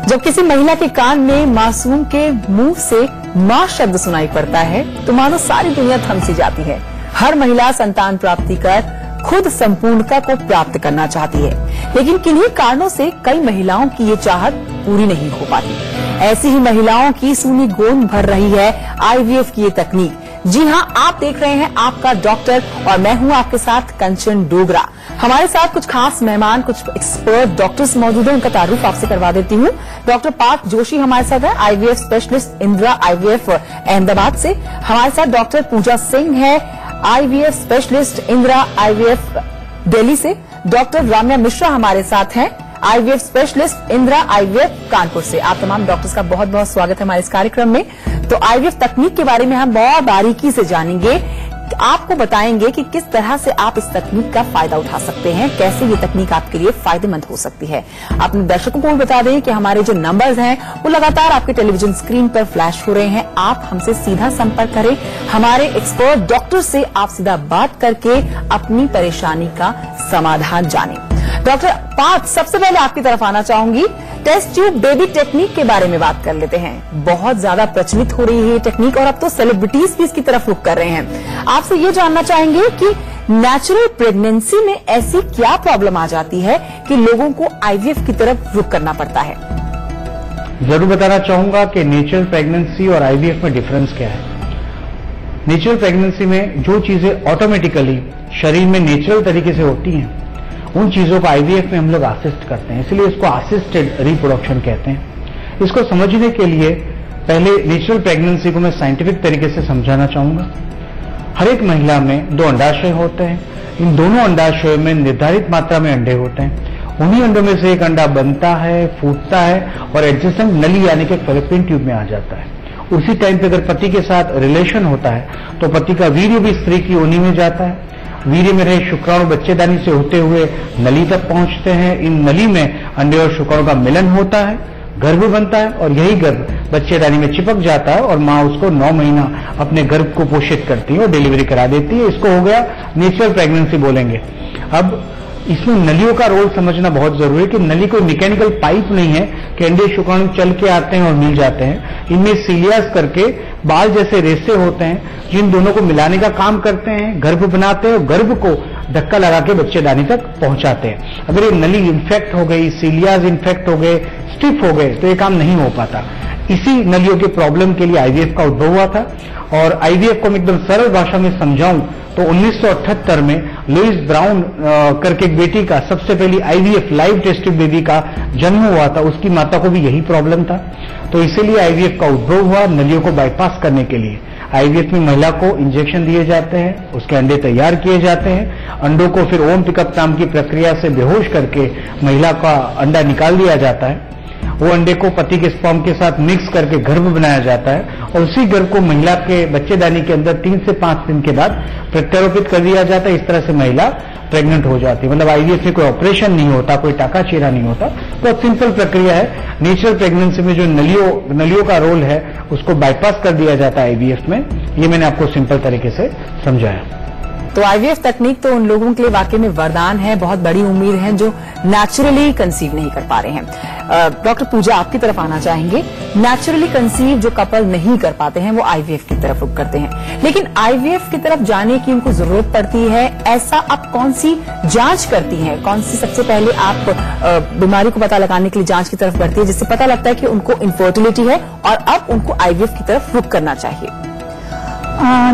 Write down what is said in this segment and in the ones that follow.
जब किसी महिला के कान में मासूम के मुंह से मां शब्द सुनाई पड़ता है तो मानो सारी दुनिया थम सी जाती है। हर महिला संतान प्राप्ति कर खुद संपूर्णता को प्राप्त करना चाहती है, लेकिन किन्हीं कारणों से कई महिलाओं की ये चाहत पूरी नहीं हो पाती। ऐसी ही महिलाओं की सूनी गोंद भर रही है आईवीएफ की ये तकनीक। जी हां, आप देख रहे हैं आपका डॉक्टर और मैं हूं आपके साथ कंचन डोगरा। हमारे साथ कुछ खास मेहमान, कुछ एक्सपर्ट डॉक्टर्स मौजूद हैं, उनका तारुफ आपसे करवा देती हूं। डॉक्टर पार्थ जोशी हमारे साथ है, IVF specialist, Indira IVF Ahmedabad से। हमारे साथ डॉक्टर पूजा सिंह है, IVF specialist, Indira IVF Delhi से। डॉक्टर राम्या मिश्रा हमारे साथ हैं, IVF specialist, Indira IVF Kanpur से। आप तमाम डॉक्टर्स का बहुत बहुत स्वागत है हमारे इस कार्यक्रम में। तो आईवीएफ तकनीक के बारे में हम बहुत बारीकी से जानेंगे, आपको बताएंगे कि किस तरह से आप इस तकनीक का फायदा उठा सकते हैं, कैसे ये तकनीक आपके लिए फायदेमंद हो सकती है। अपने दर्शकों को भी बता दें कि हमारे जो नंबर्स हैं वो लगातार आपके टेलीविजन स्क्रीन पर फ्लैश हो रहे हैं। आप हमसे सीधा संपर्क करें, हमारे एक्सपर्ट डॉक्टर से आप सीधा बात करके अपनी परेशानी का समाधान जानें। डॉक्टर पार्थ, सबसे पहले आपकी तरफ आना चाहूंगी। टेस्ट ट्यूब बेबी टेक्निक के बारे में बात कर लेते हैं। बहुत ज्यादा प्रचलित हो रही है ये टेक्निक और अब तो सेलिब्रिटीज भी इसकी तरफ रुख कर रहे हैं। आपसे ये जानना चाहेंगे कि नेचुरल प्रेगनेंसी में ऐसी क्या प्रॉब्लम आ जाती है कि लोगों को आईवीएफ की तरफ रुख करना पड़ता है? जरूर बताना चाहूंगा कि नेचुरल प्रेगनेंसी और आईवीएफ में डिफरेंस क्या है। नेचुरल प्रेगनेंसी में जो चीजें ऑटोमेटिकली शरीर में नेचुरल तरीके से होती हैं, उन चीजों को आईवीएफ में हम लोग असिस्ट करते हैं, इसलिए इसको असिस्टेड रिप्रोडक्शन कहते हैं। इसको समझने के लिए पहले नेचुरल प्रेगनेंसी को मैं साइंटिफिक तरीके से समझाना चाहूंगा। हर एक महिला में 2 अंडाशय होते हैं। इन दोनों अंडाशयों में निर्धारित मात्रा में अंडे होते हैं। उन्हीं अंडों में से एक अंडा बनता है, फूटता है और एडजेसेंट नली यानी कि फैलोपियन ट्यूब में आ जाता है। उसी टाइम पे अगर पति के साथ रिलेशन होता है तो पति का वीर्य भी स्त्री की योनि में जाता है। वीर्य में रहे शुक्राणु बच्चेदानी से होते हुए नली तक पहुंचते हैं। इन नली में अंडे और शुक्राणु का मिलन होता है, गर्भ बनता है और यही गर्भ बच्चेदानी में चिपक जाता है और मां उसको 9 महीना अपने गर्भ को पोषित करती है और डिलीवरी करा देती है। इसको हो गया नेचुरल प्रेगनेंसी बोलेंगे। अब इसमें नलियों का रोल समझना बहुत जरूरी है कि नली कोई मैकेनिकल पाइप नहीं है कि अंडे शुक्राणु चल के आते हैं और मिल जाते हैं। इनमें सीलियास करके बाल जैसे रेसे होते हैं जिन दोनों को मिलाने का काम करते हैं, गर्भ बनाते हैं और गर्भ को धक्का लगा के बच्चेदानी तक पहुंचाते हैं। अगर ये नली इन्फेक्ट हो गई, सीलियाज इन्फेक्ट हो गए, स्टिफ हो गए तो ये काम नहीं हो पाता। इसी नलियों के प्रॉब्लम के लिए आईवीएफ का उद्भव हुआ था। और आईवीएफ को मैं एकदम सरल भाषा में समझाऊं तो 1978 में लुइस ब्राउन करके एक बेटी का सबसे पहली आईवीएफ लाइव टेस्ट बेबी का जन्म हुआ था। उसकी माता को भी यही प्रॉब्लम था, तो इसीलिए आईवीएफ का उद्भव हुआ नलियों को बाईपास करने के लिए। आईवीएफ में महिला को इंजेक्शन दिए जाते हैं, उसके अंडे तैयार किए जाते हैं। अंडों को फिर ओम पिकअप नाम की प्रक्रिया से बेहोश करके महिला का अंडा निकाल दिया जाता है। वो अंडे को पति के स्पर्म के साथ मिक्स करके गर्भ बनाया जाता है और उसी गर्भ को महिला के बच्चेदानी के अंदर 3 से 5 दिन के बाद प्रत्यारोपित कर दिया जाता है। इस तरह से महिला प्रेग्नेंट हो जाती है। मतलब आईवीएफ में कोई ऑपरेशन नहीं होता, कोई टाका चीरा नहीं होता, बहुत सिंपल प्रक्रिया है। नेचुरल प्रेगनेंसी में जो नलियों का रोल है उसको बाईपास कर दिया जाता है आईवीएफ में। ये मैंने आपको सिंपल तरीके से समझाया। तो आईवीएफ तकनीक तो उन लोगों के लिए वाकई में वरदान है, बहुत बड़ी उम्मीद है जो नेचुरली कंसीव नहीं कर पा रहे हैं। डॉक्टर पूजा, आपकी तरफ आना चाहेंगे। नेचुरली कंसीव जो कपल नहीं कर पाते हैं वो आईवीएफ की तरफ रुख करते हैं, लेकिन आईवीएफ की तरफ जाने की उनको जरूरत पड़ती है। ऐसा आप कौन सी जांच करती हैं, कौन सी सबसे पहले आप बीमारी को पता लगाने के लिए जांच की तरफ बढ़ती है जिससे पता लगता है कि उनको इनफर्टिलिटी है और अब उनको आईवीएफ की तरफ रुख करना चाहिए?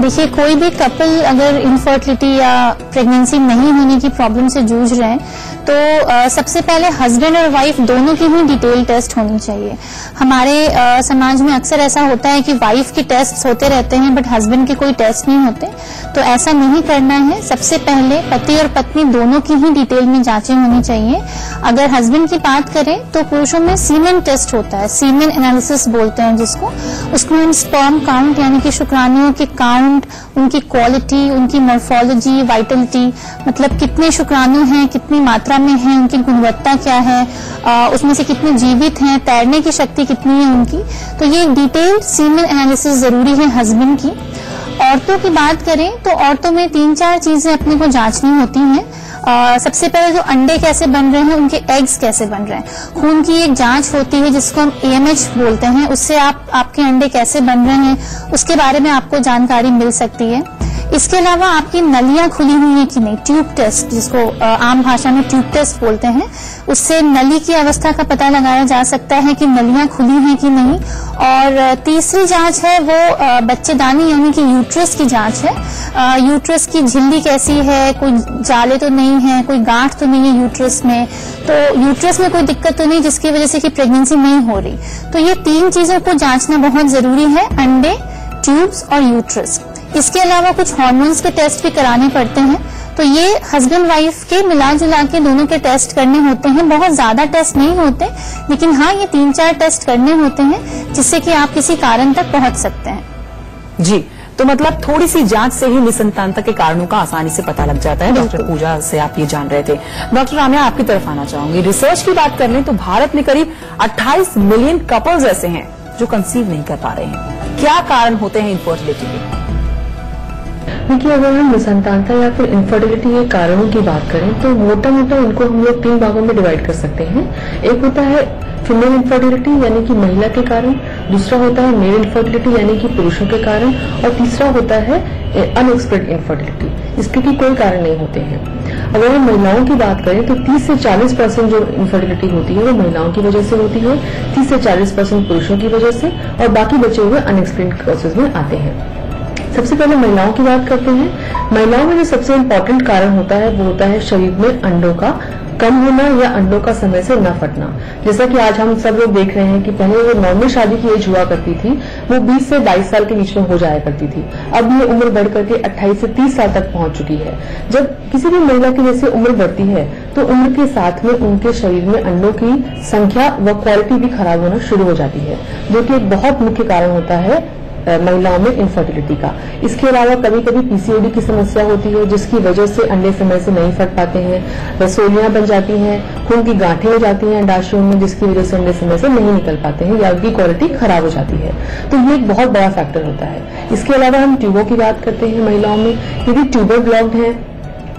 देखिए, कोई भी कपल अगर इनफर्टिलिटी या प्रेगनेंसी नहीं होने की प्रॉब्लम से जूझ रहे हैं तो सबसे पहले हस्बैंड और वाइफ दोनों की ही डिटेल टेस्ट होनी चाहिए। हमारे समाज में अक्सर ऐसा होता है कि वाइफ के टेस्ट होते रहते हैं बट हस्बैंड के कोई टेस्ट नहीं होते, तो ऐसा नहीं करना है। सबसे पहले पति और पत्नी दोनों की ही डिटेल में जांचें होनी चाहिए। अगर हस्बैंड की बात करें तो पुरुषों में सीमेन टेस्ट होता है, सीमेन एनालिसिस बोलते हैं जिसको। उसमें हम स्पर्म काउंट यानी कि शुक्राणुओं के काउंट, उनकी क्वालिटी, उनकी मॉर्फोलॉजी, वाइटलिटी, मतलब कितने शुक्राणु हैं, कितनी मात्रा में हैं, उनकी गुणवत्ता क्या है, उसमें से कितने जीवित हैं, तैरने की शक्ति कितनी है उनकी। तो ये डिटेल सीमेन एनालिसिस जरूरी है हस्बैंड की। औरतों की बात करें तो औरतों में 3-4 चीजें अपने को जांचनी होती हैं। सबसे पहले जो अंडे कैसे बन रहे हैं, उनके एग्स कैसे बन रहे हैं। खून की एक जांच होती है जिसको हम AMH बोलते हैं, उससे आपके अंडे कैसे बन रहे हैं उसके बारे में आपको जानकारी मिल सकती है। इसके अलावा आपकी नलियां खुली हुई हैं कि नहीं, ट्यूब टेस्ट जिसको आम भाषा में ट्यूब टेस्ट बोलते हैं, उससे नली की अवस्था का पता लगाया जा सकता है कि नलियां खुली हैं कि नहीं। और तीसरी जांच है वो बच्चेदानी यानी कि यूट्रस की जांच है। यूट्रस की झिल्ली कैसी है, कोई जाले तो नहीं है, कोई गांठ तो नहीं है यूट्रस में, तो यूट्रस में कोई दिक्कत तो नहीं जिसकी वजह से कि प्रेगनेंसी नहीं हो रही। तो ये 3 चीजों को जांचना बहुत जरूरी है, अंडे, ट्यूब्स और यूट्रस। इसके अलावा कुछ हार्मोन्स के टेस्ट भी कराने पड़ते हैं। तो ये हस्बैंड वाइफ के मिला जुला के दोनों के टेस्ट करने होते हैं। बहुत ज्यादा टेस्ट नहीं होते, लेकिन हाँ ये 3-4 टेस्ट करने होते हैं जिससे कि आप किसी कारण तक पहुंच सकते हैं। जी, तो मतलब थोड़ी सी जांच से ही निसंतानता के कारणों का आसानी से पता लग जाता है। डॉक्टर पूजा से आप ये जान रहे थे। डॉक्टर राम्या, आपकी तरफ आना चाहूंगी। रिसर्च की बात कर लें तो भारत में करीब 28 मिलियन कपल्स ऐसे हैं जो कंसीव नहीं कर पा रहे हैं। क्या कारण होते हैं इनफर्टिलिटी के? देखिए, अगर हम निसंतानता या फिर इनफर्टिलिटी के कारणों की बात करें तो मोटा मोटा इनको हम लोग 3 भागों में डिवाइड कर सकते हैं। एक होता है फीमेल इनफर्टिलिटी यानी कि महिला के कारण, दूसरा होता है मेल इनफर्टिलिटी यानी कि पुरुषों के कारण, और तीसरा होता है अनएक्सपेक्टेड इनफर्टिलिटी, इसके की कोई कारण नहीं होते हैं। अगर हम महिलाओं की बात करें तो 30 से 40% जो इनफर्टिलिटी होती है वो महिलाओं की वजह से होती है, 30 से 40% पुरुषों की वजह से, और बाकी बचे हुए अनएक्सप्लेन्ड कॉजेज में आते हैं। सबसे पहले महिलाओं की बात करते हैं। महिलाओं में जो सबसे इम्पोर्टेंट कारण होता है वो होता है शरीर में अंडों का कम होना या अंडों का समय से न फटना। जैसा कि आज हम सब लोग देख रहे हैं कि पहले जो नॉर्मल शादी की एज हुआ करती थी वो 20 से 22 साल के बीच में हो जाया करती थी। अब ये उम्र बढ़ करके 28 से 30 साल तक पहुंच चुकी है। जब किसी भी महिला की जैसे उम्र बढ़ती है तो उम्र के साथ में उनके शरीर में अंडों की संख्या व क्वालिटी भी खराब होना शुरू हो जाती है, जो कि एक बहुत मुख्य कारण होता है महिलाओं में इनफर्टिलिटी का। इसके अलावा कभी कभी PCOD की समस्या होती है जिसकी वजह से अंडे समय से नहीं फट पाते हैं, रसोलियां बन जाती हैं, खून की गांठें हो जाती हैं अंडाशयों में जिसकी वजह से अंडे समय से नहीं निकल पाते हैं या उनकी क्वालिटी खराब हो जाती है। तो ये एक बहुत बड़ा फैक्टर होता है। इसके अलावा हम ट्यूबों की बात करते हैं। महिलाओं में यदि ट्यूबर ब्लॉक्ड है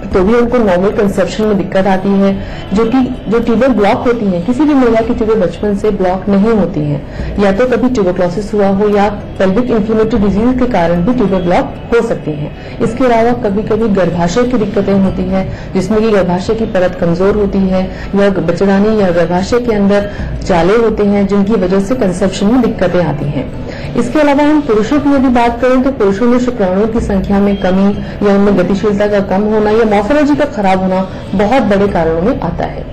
तो भी उनको नॉर्मल कंसेप्शन में दिक्कत आती है, जो ट्यूबर ब्लॉक होती हैं, किसी भी महिला की ट्यूबर बचपन से ब्लॉक नहीं होती हैं, या तो कभी ट्यूबरक्लोसिस हुआ हो या पेल्विक इन्फ्लेमेटरी डिजीज के कारण भी ट्यूबर ब्लॉक हो सकती हैं। इसके अलावा कभी कभी गर्भाशय की दिक्कतें होती हैं जिसमें कि गर्भाशय की परत कमजोर होती है या बच्चेदानी या गर्भाशय के अंदर जाले होते हैं जिनकी वजह से कंसेप्शन में दिक्कतें आती हैं। इसके अलावा हम पुरुषों की यदि बात करें तो पुरुषों में शुक्राणुओं की संख्या में कमी या उनमें गतिशीलता का कम होना या मॉर्फोलॉजी का खराब होना बहुत बड़े कारणों में आता है।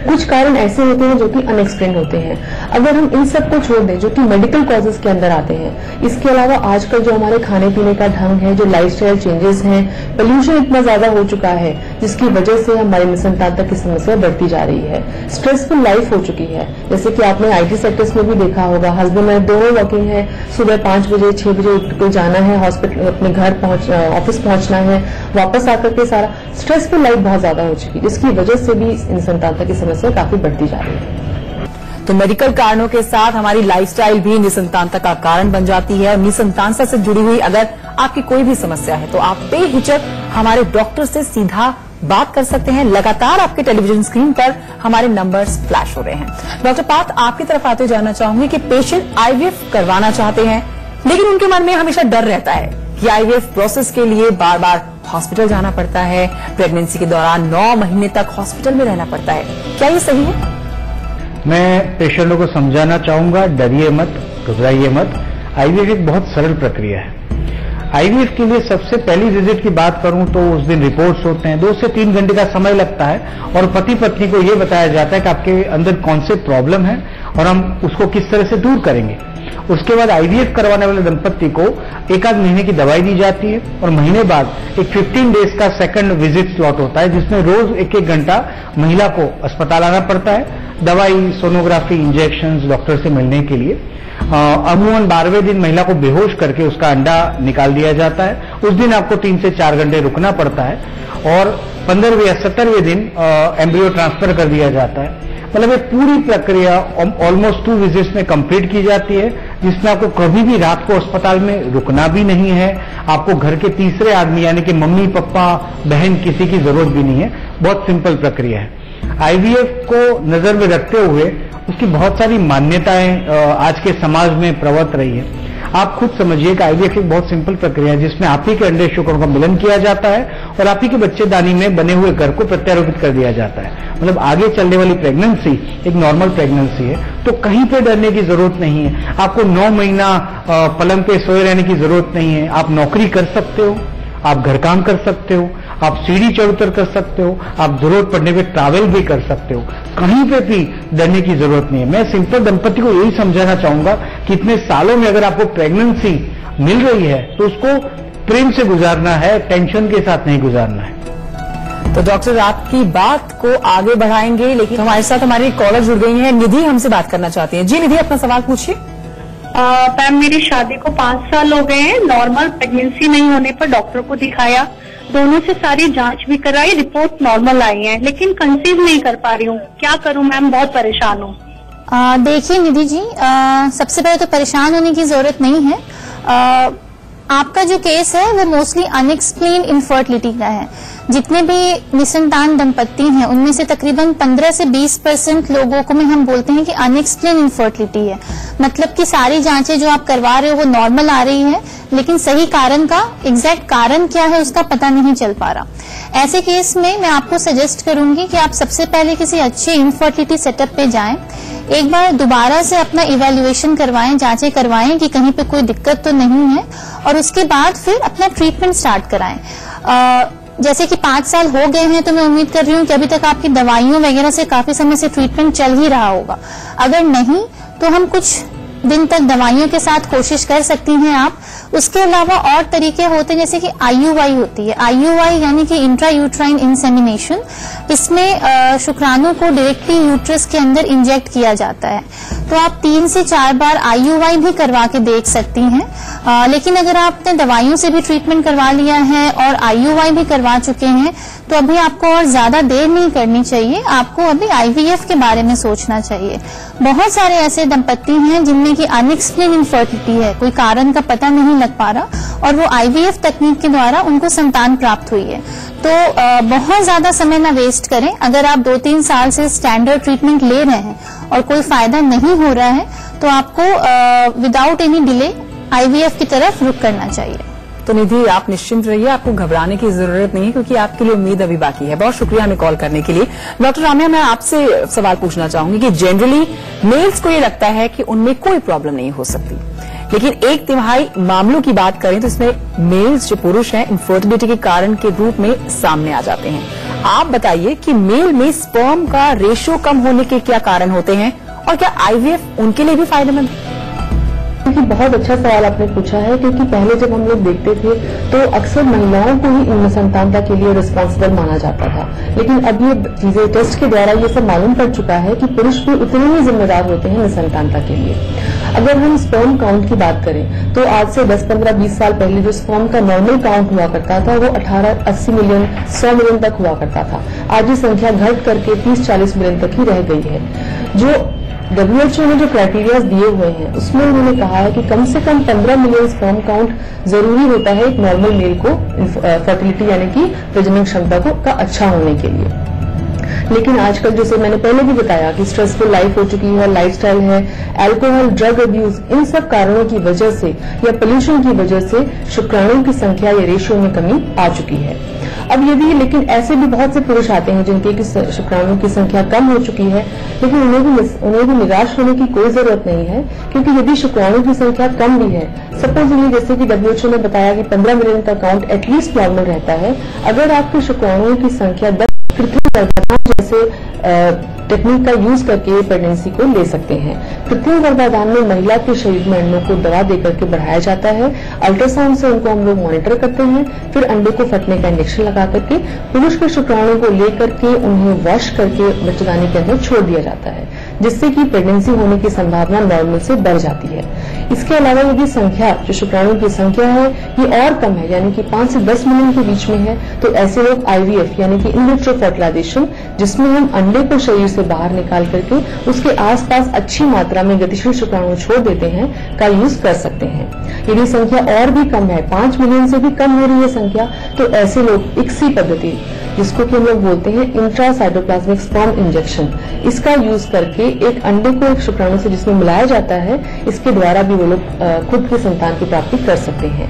कुछ कारण ऐसे होते हैं जो कि अनएक्सप्लेन्ड होते हैं। अगर हम इन सब को छोड़ दें जो कि मेडिकल कॉजेज के अंदर आते हैं, इसके अलावा आजकल जो हमारे खाने पीने का ढंग है, जो लाइफस्टाइल चेंजेस हैं, पोल्यूशन इतना ज्यादा हो चुका है जिसकी वजह से हमारी निसंतानता की समस्या बढ़ती जा रही है। स्ट्रेसफुल लाइफ हो चुकी है, जैसे कि आपने IT सेक्टर्स में भी देखा होगा, हस्बैंड वाइफ दोनों वर्किंग है, सुबह 5 बजे 6 बजे उठ के जाना है हॉस्पिटल, अपने घर ऑफिस पहुंचना है, वापस आकर के सारा स्ट्रेसफुल लाइफ बहुत ज्यादा हो चुकी है जिसकी वजह से भी निसंतानता की समस्या काफी बढ़ती जा रही है। तो मेडिकल कारणों के साथ हमारी लाइफस्टाइल भी निसंतानता का कारण बन जाती है। और निसंतानता से जुड़ी हुई अगर आपकी कोई भी समस्या है तो आप बेहिचक हमारे डॉक्टर से सीधा बात कर सकते हैं। लगातार आपके टेलीविजन स्क्रीन पर हमारे नंबर्स फ्लैश हो रहे हैं। डॉक्टर पात, आपकी तरफ आते जानना चाहूंगी कि पेशेंट IVF करवाना चाहते हैं लेकिन उनके मन में हमेशा डर रहता है कि IVF प्रोसेस के लिए बार बार हॉस्पिटल जाना पड़ता है, प्रेगनेंसी के दौरान 9 महीने तक हॉस्पिटल में रहना पड़ता है। क्या ये सही है? मैं पेशेंटों को समझाना चाहूंगा, डरिए मत, घबराइए मत। IVF एक बहुत सरल प्रक्रिया है। IVF के लिए सबसे पहली विजिट की बात करूं तो उस दिन रिपोर्ट्स होते हैं, 2 से 3 घंटे का समय लगता है और पति पत्नी को यह बताया जाता है कि आपके अंदर कौन से प्रॉब्लम है और हम उसको किस तरह से दूर करेंगे। उसके बाद IVF करवाने वाले दंपत्ति को 1 आध महीने की दवाई दी जाती है और महीने बाद एक 15 डेज का सेकंड विजिट स्लॉट होता है जिसमें रोज 1-1 घंटा महिला को अस्पताल आना पड़ता है, दवाई, सोनोग्राफी, इंजेक्शंस, डॉक्टर से मिलने के लिए। अमूमन 12वें दिन महिला को बेहोश करके उसका अंडा निकाल दिया जाता है। उस दिन आपको 3 से 4 घंटे रुकना पड़ता है और 15वें या 17वें दिन एम्ब्रियो ट्रांसफर कर दिया जाता है। मतलब ये पूरी प्रक्रिया ऑलमोस्ट 2 विजिट्स में कंप्लीट की जाती है, जिसमें आपको कभी भी रात को अस्पताल में रुकना भी नहीं है, आपको घर के तीसरे आदमी यानी कि मम्मी पापा बहन किसी की जरूरत भी नहीं है। बहुत सिंपल प्रक्रिया है। आईवीएफ को नजर में रखते हुए उसकी बहुत सारी मान्यताएं आज के समाज में प्रवर्त रही है। आप खुद समझिए कि आईवीएफ एक बहुत सिंपल प्रक्रिया है, जिसमें आप ही के अंडे शुक्राणु का मिलन किया जाता है और आप ही के बच्चेदानी में बने हुए घर को प्रत्यारोपित कर दिया जाता है। मतलब आगे चलने वाली प्रेगनेंसी एक नॉर्मल प्रेगनेंसी है, तो कहीं पे डरने की जरूरत नहीं है। आपको 9 महीना पलंग पे सोए रहने की जरूरत नहीं है। आप नौकरी कर सकते हो, आप घर काम कर सकते हो, आप सीढ़ी चढ़ उतर कर सकते हो, आप जरूरत पड़ने पे ट्रैवल भी कर सकते हो। कहीं पे भी डरने की जरूरत नहीं है। मैं सिंपल दंपति को यही समझाना चाहूंगा कि इतने सालों में अगर आपको प्रेगनेंसी मिल रही है तो उसको प्रेम से गुजारना है, टेंशन के साथ नहीं गुजारना है। तो डॉक्टर आपकी बात को आगे बढ़ाएंगे, लेकिन हमारे साथ हमारी कॉलर जुड़ गई हैं। निधि हमसे बात करना चाहती हैं। जी निधि, अपना सवाल पूछिए। मैम, मेरी शादी को 5 साल हो गए हैं। नॉर्मल प्रेगनेंसी नहीं होने पर डॉक्टर को दिखाया, दोनों से सारी जांच भी कराई, रिपोर्ट नॉर्मल आई है, लेकिन कंसीव नहीं कर पा रही हूँ। क्या करूँ मैम, बहुत परेशान हूँ। देखिए निधि जी, सबसे पहले तो परेशान होने की जरूरत नहीं है। आपका जो केस है वो मोस्टली अनएक्सप्लेन इनफर्टिलिटी का है। जितने भी निसंतान दंपत्ति हैं उनमें से तकरीबन 15 से 20% लोगों को में हम बोलते हैं कि अनएक्सप्लेन इनफर्टिलिटी है। मतलब कि सारी जांचें जो आप करवा रहे हो वो नॉर्मल आ रही है, लेकिन सही कारण का एग्जैक्ट कारण क्या है उसका पता नहीं चल पा रहा। ऐसे केस में मैं आपको सजेस्ट करूंगी कि आप सबसे पहले किसी अच्छे इनफर्टिलिटी सेटअप पे जाएं, एक बार दोबारा से अपना इवैल्यूएशन करवाएं, जांचें करवाएं कि कहीं पे कोई दिक्कत तो नहीं है, और उसके बाद फिर अपना ट्रीटमेंट स्टार्ट कराएं। जैसे कि 5 साल हो गए हैं तो मैं उम्मीद कर रही हूँ कि अभी तक आपकी दवाइयों वगैरह से काफी समय से ट्रीटमेंट चल ही रहा होगा। अगर नहीं तो हम कुछ दिन तक दवाइयों के साथ कोशिश कर सकती हैं आप। उसके अलावा और तरीके होते हैं, जैसे कि IUI होती है। IUI यानी कि इंट्रा यूट्राइन इंसेमिनेशन। इसमें शुक्राणु को डायरेक्टली यूट्रस के अंदर इंजेक्ट किया जाता है। तो आप 3 से 4 बार IUI भी करवा के देख सकती हैं। लेकिन अगर आपने दवाइयों से भी ट्रीटमेंट करवा लिया है और IUI भी करवा चुके हैं तो अभी आपको और ज्यादा देर नहीं करनी चाहिए। आपको अभी IVF के बारे में सोचना चाहिए। बहुत सारे ऐसे दंपत्ति हैं जिनमें कि अनएक्सप्लेन इनफर्टिलिटी है, कोई कारण का पता नहीं लग पा रहा और वो IVF तकनीक के द्वारा उनको संतान प्राप्त हुई है। तो बहुत ज्यादा समय ना वेस्ट करें। अगर आप 2-3 साल से स्टैंडर्ड ट्रीटमेंट ले रहे हैं और कोई फायदा नहीं हो रहा है तो आपको विदाउट एनी डिले IVF की तरफ रुख करना चाहिए। तो निधि, आप निश्चिंत रहिए, आपको घबराने की जरूरत नहीं है, क्योंकि आपके लिए उम्मीद अभी बाकी है। बहुत शुक्रिया हमें कॉल करने के लिए। डॉक्टर रामिया, मैं आपसे सवाल पूछना चाहूंगी कि जनरली मेल्स को ये लगता है कि उनमें कोई प्रॉब्लम नहीं हो सकती, लेकिन 1/3 मामलों की बात करें तो इसमें मेल्स जो पुरुष हैं इनफर्टिलिटी के कारण के रूप में सामने आ जाते हैं। आप बताइए कि मेल में स्पर्म का रेशियो कम होने के क्या कारण होते हैं और क्या IVF उनके लिए भी फायदेमंद है? बहुत अच्छा सवाल आपने पूछा है, क्योंकि पहले जब हम लोग देखते थे तो अक्सर महिलाओं को ही निसंतानता के लिए रिस्पॉन्सिबल माना जाता था, लेकिन अब ये चीजें टेस्ट के द्वारा ये सब मालूम पड़ चुका है कि पुरुष भी उतने ही जिम्मेदार होते हैं निसंतानता के लिए। अगर हम स्पर्म काउंट की बात करें तो आज से 10, 15, 20 साल पहले जो स्पर्म का नॉर्मल काउंट हुआ करता था वो 18, 80 मिलियन, 100 मिलियन तक हुआ करता था। आज ये संख्या घट करके 30-40 मिलियन तक ही रह गई है। जो WHO ने जो क्राइटेरिया दिए हुए हैं उसमें उन्होंने कहा है कि कम से कम 15 मिलियन स्पर्म काउंट जरूरी होता है एक नॉर्मल मेल को फर्टिलिटी यानी कि प्रजनन क्षमता को का अच्छा होने के लिए। लेकिन आजकल जैसे मैंने पहले भी बताया कि स्ट्रेसफुल लाइफ हो चुकी है, लाइफस्टाइल है, अल्कोहल, ड्रग अब्यूज, इन सब कारणों की वजह से या पोल्यूशन की वजह से शुक्राणुओं की संख्या या रेशियो में कमी आ चुकी है। अब यदि लेकिन ऐसे भी बहुत से पुरुष आते हैं जिनके शुक्राणुओं की संख्या कम हो चुकी है, लेकिन उन्हें भी निराश होने की कोई जरूरत नहीं है, क्योंकि यदि शुक्राणुओं की संख्या कम भी है, सपोजली जैसे कि WHO ने बताया कि 15 मिलियन का काउंट एटलीस्ट नॉर्मल रहता है। अगर आपके शुक्राणुओं की संख्या 10 कृत्रिम गर्भाधान जैसे टेक्निक का यूज करके प्रेगनेंसी को ले सकते हैं। कृत्रिम गर्भाधान में महिला के शरीर में अंडों को दवा देकर के बढ़ाया जाता है। अल्ट्रासाउंड से उनको हम लोग मॉनिटर करते हैं, फिर अंडे को फटने का इंजेक्शन लगा करके पुरुष के शुक्राणु को लेकर के उन्हें वॉश करके बच्चेदानी के अंदर छोड़ दिया जाता है। जिससे कि प्रेगनेंसी होने की संभावना नॉर्मल से बढ़ जाती है। इसके अलावा यदि संख्या, जो शुक्राणु की संख्या है, ये और कम है, यानी कि 5 से 10 मिलियन के बीच में है, तो ऐसे लोग IVF यानी कि इन विट्रो फर्टिलाइजेशन, जिसमें हम अंडे को शरीर से बाहर निकाल करके उसके आसपास अच्छी मात्रा में गतिशील शुक्राणु छोड़ देते हैं, का यूज कर सकते हैं। यदि संख्या और भी कम है, 5 मिलियन से भी कम हो रही है संख्या, तो ऐसे लोग ICSI पद्धति, जिसको कि हम लोग बोलते हैं इंट्रासाइटोप्लाज्मिक स्पर्म इंजेक्शन, इसका यूज करके एक अंडे को एक शुक्राणु से जिसमें मिलाया जाता है, इसके द्वारा भी वो लोग खुद की संतान की प्राप्ति कर सकते हैं।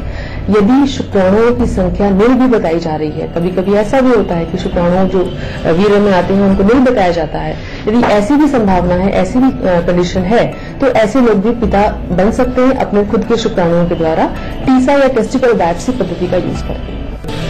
यदि शुक्राणुओं की संख्या निल भी बताई जा रही है, कभी कभी ऐसा भी होता है कि शुक्राणु जो वीर्य में आते हैं उनको निल बताया जाता है, यदि ऐसी भी संभावना है, ऐसी भी कंडीशन है, तो ऐसे लोग भी पिता बन सकते हैं अपने खुद के शुक्राणुओं के द्वारा टीसा या टेस्टिकल बायोप्सी पद्धति का यूज करके।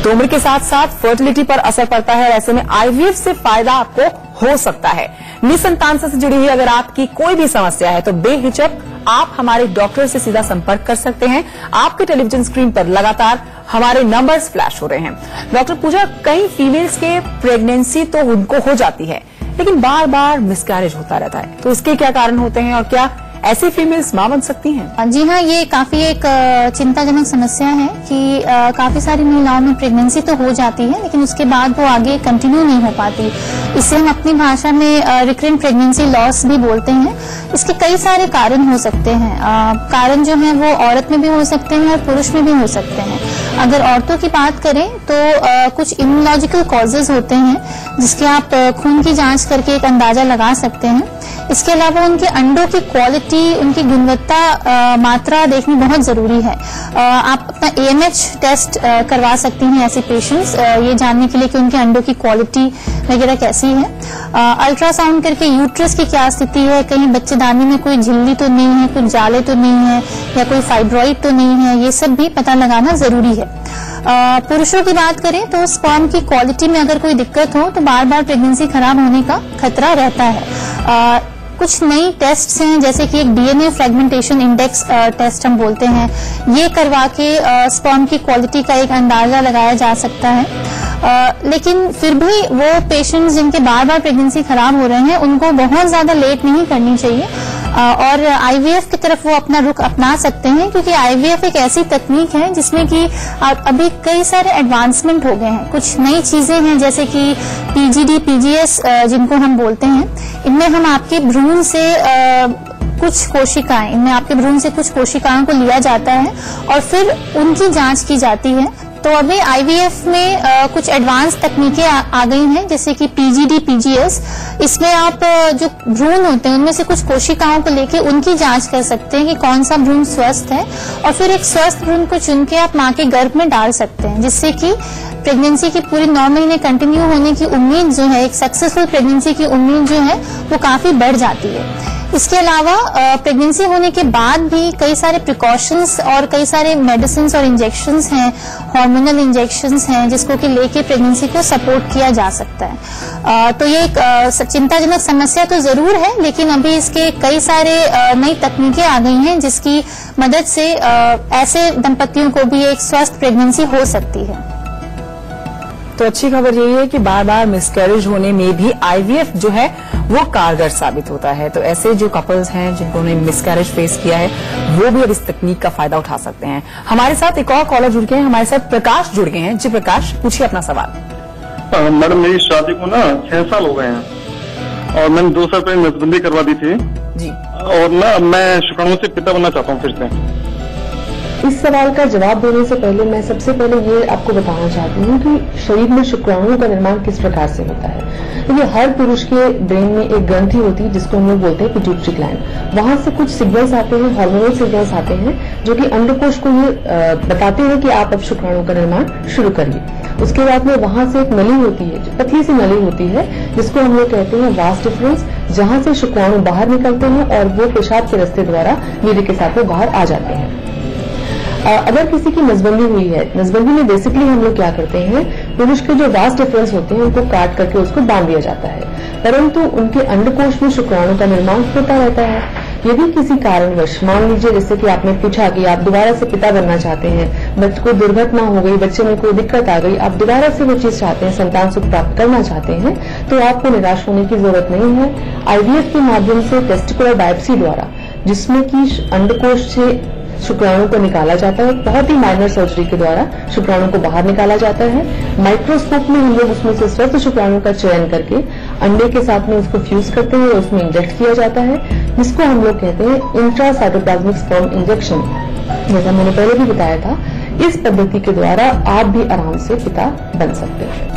तो उम्र के साथ साथ फर्टिलिटी पर असर पड़ता है, ऐसे में IVF से फायदा आपको हो सकता है। निसंतान से जुड़ी हुई अगर आपकी कोई भी समस्या है तो बेहिचक आप हमारे डॉक्टर से सीधा संपर्क कर सकते हैं। आपके टेलीविजन स्क्रीन पर लगातार हमारे नंबर्स फ्लैश हो रहे हैं। डॉक्टर पूजा, कई फीमेल्स के प्रेगनेंसी तो उनको हो जाती है, लेकिन बार बार मिसकैरेज होता रहता है, तो इसके क्या कारण होते हैं और क्या ऐसी फीमेल्स मां बन सकती हैं? जी हाँ, ये काफी एक चिंताजनक समस्या है कि काफी सारी महिलाओं में प्रेगनेंसी तो हो जाती है, लेकिन उसके बाद वो आगे कंटिन्यू नहीं हो पाती। इसे हम अपनी भाषा में रिकरेंट प्रेगनेंसी लॉस भी बोलते हैं। इसके कई सारे कारण हो सकते हैं। कारण जो है वो औरत में भी हो सकते हैं और पुरुष में भी हो सकते हैं। अगर औरतों की बात करें तो कुछ इम्यूनोलॉजिकल कॉजेज होते हैं, जिसके आप खून की जांच करके एक अंदाजा लगा सकते हैं। इसके अलावा उनके अंडों की क्वालिटी, उनकी गुणवत्ता, मात्रा देखनी बहुत जरूरी है। आप अपना AMH टेस्ट करवा सकती हैं ऐसे पेशेंट्स, ये जानने के लिए कि उनके अंडों की क्वालिटी वगैरह कैसी है। अल्ट्रासाउंड करके यूट्रस की क्या स्थिति है, कहीं बच्चेदानी में कोई झिल्ली तो नहीं है, कुछ जाले तो नहीं है, या कोई फाइब्रॉइड तो नहीं है, ये सब भी पता लगाना जरूरी है। पुरुषों की बात करें तो स्पर्म की क्वालिटी में अगर कोई दिक्कत हो तो बार बार प्रेगनेंसी खराब होने का खतरा रहता है। कुछ नई टेस्ट हैं, जैसे कि एक DNA फ्रेगमेंटेशन इंडेक्स टेस्ट हम बोलते हैं, ये करवा के स्पर्म की क्वालिटी का एक अंदाजा लगाया जा सकता है। लेकिन फिर भी वो पेशेंट्स जिनके बार बार प्रेगनेंसी खराब हो रहे हैं, उनको बहुत ज्यादा लेट नहीं करनी चाहिए और IVF की तरफ वो अपना रुख अपना सकते हैं, क्योंकि IVF एक ऐसी तकनीक है जिसमें कि अभी कई सारे एडवांसमेंट हो गए हैं। कुछ नई चीजें हैं, जैसे कि PGD, PGS जिनको हम बोलते हैं, इनमें हम आपके भ्रूण से कुछ कोशिकाएं, इनमें आपके भ्रूण से कुछ कोशिकाओं को लिया जाता है और फिर उनकी जांच की जाती है। तो अभी IVF में कुछ एडवांस तकनीकें आ गई हैं, जैसे कि PGD, PGS। इसमें आप जो भ्रूण होते हैं उनमें से कुछ कोशिकाओं को लेके उनकी जांच कर सकते हैं कि कौन सा भ्रूण स्वस्थ है, और फिर एक स्वस्थ भ्रूण को चुन के आप मां के गर्भ में डाल सकते हैं, जिससे कि प्रेगनेंसी की पूरी 9 महीने कंटिन्यू होने की उम्मीद जो है, एक सक्सेसफुल प्रेगनेंसी की उम्मीद जो है वो काफी बढ़ जाती है। इसके अलावा प्रेगनेंसी होने के बाद भी कई सारे प्रिकॉशंस और कई सारे मेडिसिन और इंजेक्शंस हैं, हार्मोनल इंजेक्शंस हैं, जिसको कि लेके प्रेगनेंसी को सपोर्ट किया जा सकता है। तो ये एक चिंताजनक समस्या तो जरूर है, लेकिन अभी इसके कई सारे नई तकनीकें आ गई हैं, जिसकी मदद से ऐसे दंपतियों को भी एक स्वस्थ प्रेगनेंसी हो सकती है। तो अच्छी खबर यही है कि बार बार मिसकैरेज होने में भी IVF जो है वो कारगर साबित होता है। तो ऐसे जो कपल्स हैं जिन्होंने मिसकैरेज फेस किया है, वो भी अब इस तकनीक का फायदा उठा सकते हैं। हमारे साथ एक और कॉलर जुड़ गए हैं, हमारे साथ प्रकाश जुड़ गए हैं। जी प्रकाश, पूछिए अपना सवाल। मैडम, मेरी शादी को ना 6 साल हो गए हैं और मैंने 2 साल पहले नसबंदी करवा दी थी जी, और ना मैं शुक्राणु से पिता बनना चाहता हूँ फिर से। इस सवाल का जवाब देने से पहले मैं सबसे पहले ये आपको बताना चाहती हूँ कि शरीर में शुक्राणुओं का निर्माण किस प्रकार से होता है। देखिए, हर पुरुष के ब्रेन में एक ग्रंथि होती है जिसको हम लोग बोलते हैं पिट्यूटरी ग्लैंड। वहां से कुछ सिग्नल्स आते हैं, हार्मोनल सिग्नल्स आते हैं, जो कि अंडकोश को ये बताते हैं कि आप अब शुक्राणु का निर्माण शुरू करिए। उसके बाद में वहां से एक नली होती है, जो पतली सी नली होती है, जिसको हम लोग कहते हैं वास डिफरेंस, जहां से शुक्राणु बाहर निकलते हैं और वो पेशाब के रास्ते द्वारा वीर्य के साथ में बाहर आ जाते हैं। अगर किसी की नसबंदी हुई है, नसबंदी में बेसिकली हम लोग क्या करते हैं, पुरुष के जो वास डिफरेंस होते हैं उनको काट करके उसको बांध दिया जाता है, परंतु उनके अंडकोश में शुक्राणु का निर्माण होता रहता है। यदि किसी कारणवश, मान लीजिए जैसे कि आपने पूछा कि आप दोबारा से पिता बनना चाहते हैं, बच्चे को दुर्घटना हो गई, बच्चे में कोई दिक्कत आ गई, आप दोबारा से वो चीज चाहते हैं, संतान सुख प्राप्त करना चाहते हैं, तो आपको निराश होने की जरूरत नहीं है। आईवीएफ के माध्यम से टेस्टिकुलर बायोप्सी द्वारा, जिसमें कि अंडकोश से शुक्राणु को निकाला जाता है, बहुत ही माइनर सर्जरी के द्वारा शुक्राणु को बाहर निकाला जाता है। माइक्रोस्कोप में हम लोग उसमें से स्वस्थ शुक्राणु का चयन करके अंडे के साथ में उसको फ्यूज करते हैं और उसमें इंजेक्ट किया जाता है, जिसको हम लोग कहते हैं इंट्रासाइटोप्लाज्मिक स्पर्म इंजेक्शन। जैसा मैंने पहले भी बताया था, इस पद्धति के द्वारा आप भी आराम से पिता बन सकते हैं।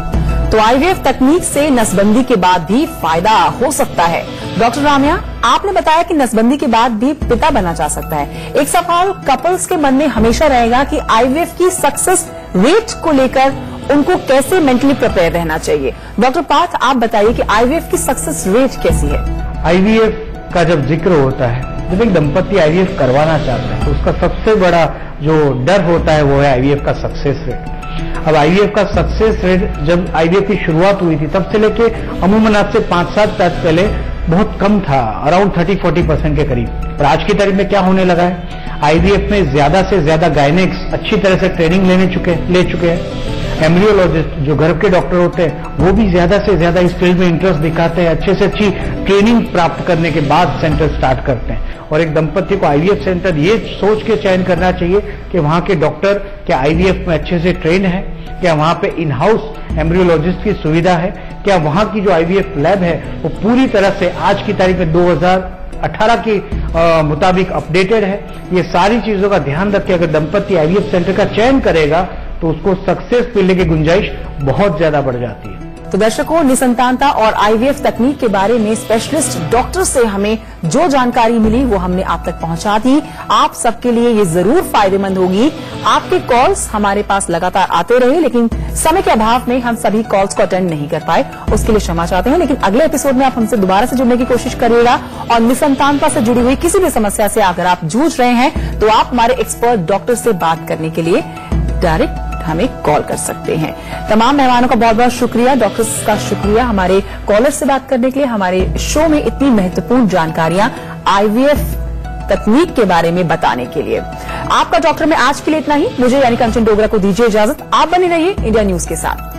तो आईवीएफ तकनीक से नसबंदी के बाद भी फायदा हो सकता है। डॉक्टर राम्या, आपने बताया कि नसबंदी के बाद भी पिता बना जा सकता है। एक सवाल कपल्स के मन में हमेशा रहेगा कि आईवीएफ की सक्सेस रेट को लेकर उनको कैसे मेंटली प्रिपेयर रहना चाहिए। डॉक्टर पार्थ, आप बताइए कि आईवीएफ की सक्सेस रेट कैसी है। आईवीएफ का जब जिक्र होता है, जब एक दंपति आईवीएफ करवाना चाहता है, तो उसका सबसे बड़ा जो डर होता है वो है आईवीएफ का सक्सेस रेट। अब आईवीएफ का सक्सेस रेट जब आईवीएफ की शुरुआत हुई थी तब से लेके अमूमन आज से 5-7 साल पहले बहुत कम था, अराउंड 30-40% के करीब। और आज की तारीख में क्या होने लगा है, आईवीएफ में ज्यादा से ज्यादा गायनेक्स अच्छी तरह से ट्रेनिंग ले चुके हैं। एम्ब्रियोलॉजिस्ट जो गर्भ के डॉक्टर होते हैं वो भी ज्यादा से ज्यादा इस फील्ड में इंटरेस्ट दिखाते हैं, अच्छे से अच्छी ट्रेनिंग प्राप्त करने के बाद सेंटर स्टार्ट करते हैं। और एक दंपति को आईवीएफ सेंटर ये सोच के चयन करना चाहिए कि वहां के डॉक्टर क्या आईवीएफ में अच्छे से ट्रेन है, क्या वहां पे इन हाउस एम्ब्रियोलॉजिस्ट की सुविधा है, क्या वहां की जो आईवीएफ लैब है वो पूरी तरह से आज की तारीख में 2018 के मुताबिक अपडेटेड है। ये सारी चीजों का ध्यान रख के अगर दंपति आईवीएफ सेंटर का चयन करेगा तो उसको सक्सेस मिलने की गुंजाइश बहुत ज्यादा बढ़ जाती है। तो दर्शकों, निसंतानता और आईवीएफ तकनीक के बारे में स्पेशलिस्ट डॉक्टर से हमें जो जानकारी मिली वो हमने आप तक पहुंचा दी। आप सबके लिए ये जरूर फायदेमंद होगी। आपके कॉल्स हमारे पास लगातार आते रहे, लेकिन समय के अभाव में हम सभी कॉल्स को अटेंड नहीं कर पाए, उसके लिए क्षमा चाहते हैं। लेकिन अगले एपिसोड में आप हमसे दोबारा से जुड़ने की कोशिश करिएगा और निसंतानता से जुड़ी हुई किसी भी समस्या से अगर आप जूझ रहे हैं तो आप हमारे एक्सपर्ट डॉक्टर से बात करने के लिए डायरेक्ट हमें कॉल कर सकते हैं। तमाम मेहमानों का बहुत बहुत शुक्रिया, डॉक्टर्स का शुक्रिया हमारे कॉलर से बात करने के लिए, हमारे शो में इतनी महत्वपूर्ण जानकारियां आईवीएफ तकनीक के बारे में बताने के लिए। आपका डॉक्टर में आज के लिए इतना ही। मुझे यानी कंचन डोगरा को दीजिए इजाजत। आप बने रहिए इंडिया न्यूज के साथ।